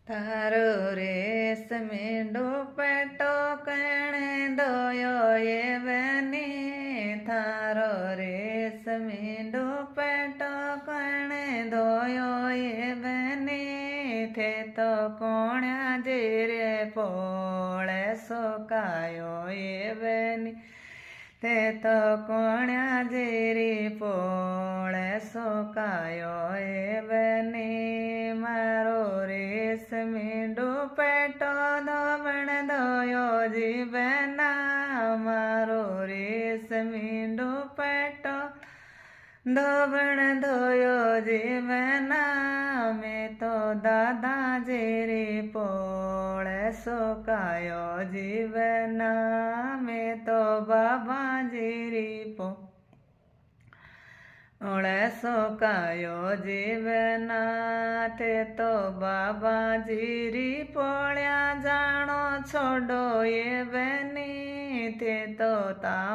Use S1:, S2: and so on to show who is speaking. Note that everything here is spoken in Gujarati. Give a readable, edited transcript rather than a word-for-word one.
S1: તારો રેશમી દુપટ્ટો કણે દોયો એ બની, તારો રેશમી દુપટ્ટો કણે દોયો એ બની, તે તો કોણ્યા જે રે પોળે સુકાયો એ બની, તે તો કોણ્યા જેરી પોળે સુકાયો એ બની, મારો રેશમી દુપટ્ટો દોબણ દોયો જીવના, મારો રેશમી દુપટ્ટો દોબણ દોયો જીવના, મેં તો દાદા જેરી પોળે સુકાયો જીવના, મેં તો બાબા જેરી પોળે સુકાયો જીવના, તે તો બાબા જીરી પોળ્યા જાણો છોડો એ બની, તે તો તાવ